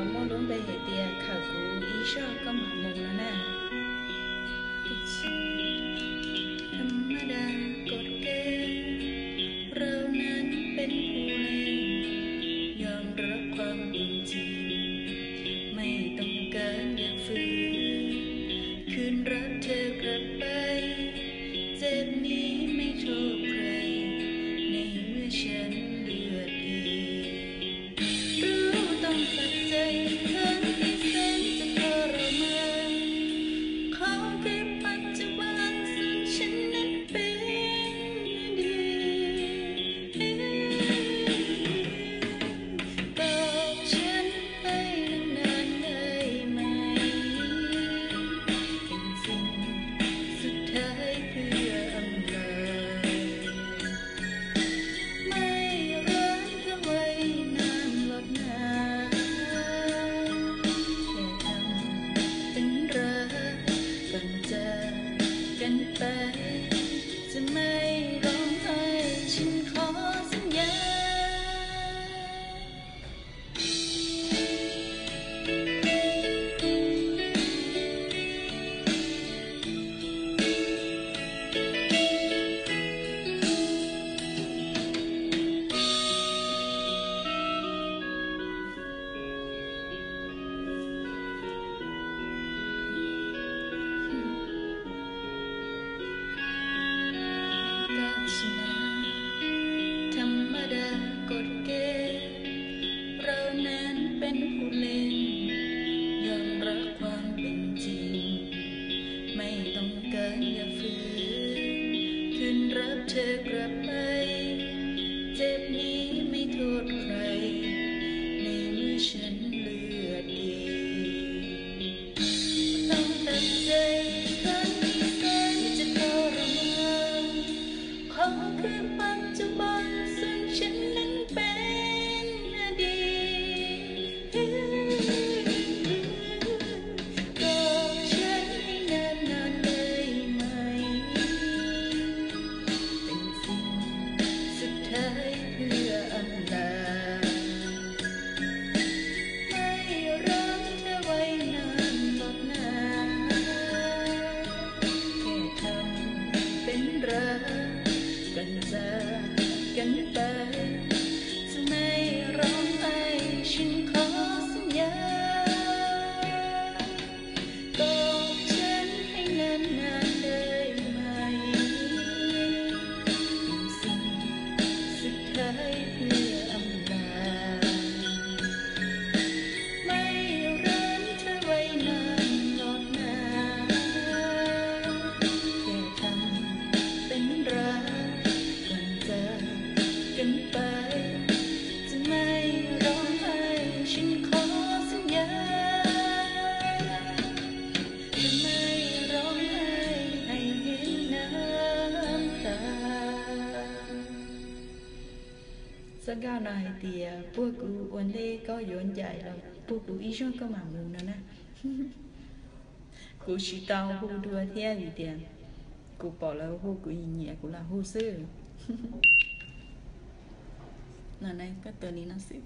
mua đúng bây giờ tiền khảo cứu ý cho có mà mùng nó nèธรรมดากฎเกณฑ์เรานั้นเป็นผู้เล่นยอมรับความเป็นจริงไม่ต้องการอยากฝืนคืนรักเธอกลับไปเจ็บนี้ไม่โทษใครในเมื่อฉันเลือกเองรู้ต้องตัดใจทั้งที่แสนจะทรมานขอแค่ปัจจุบันซึ่งฉันนั้นเป็นอดีตบอกฉันให้นานๆได้ไหมเป็นสิ่งสุดท้ายเพื่ออำลาไม่รักเธอไว้นานหรอกนะแค่ทำเป็นรักก่อนจากกันไปจะไม่ร้องไห้ฉันขอสัญญาธรรมดากฎเกณฑ์เรานั้นเป็นผู้เล่นยอมรับความเป็นจริงไม่ต้องการอย่าฝืนคืนรับเธอกลับไปเจ็บนี้ไม่โทษใครในเมื่อฉันเลือกเองต้องตัดใจครั้งที่แสนจะทรมานขอคือปัจจุบันซึ่งฉันนั้นเป็นอดีตบอกฉันให้นานๆได้ไหมเป็นสิ่งสุดท้ายเพื่ออำลาไม่รักเธอไว้นานหรอกนะแค่ทำเป็นรักกันจากกันไปจะไม่ร้องไห้ฉันขอสัญญาบอกฉันให้นานๆได้ไหมเป็นสิ่งสุดท้ายเพื่ออำลาไม่รักเธอไว้นานหรอกนะแค่ทำเป็นรักกันไปจะไม่ร้องไห้ฉันขอสัญญาจะไม่ร้องไห้ให้เห็นน้ำตาสักก้าวหน่อยเตียพวกกูวันนี้ก็ย้อนใจแล้วพวกกูอีช่วงก็มามูนะนะกูชิตาวหูดัวเทียดีเตียกูบอกแล้วพวกกูยิงเหยียกูละหูซื่อนั่นไงก็ตัวนี้นะสิ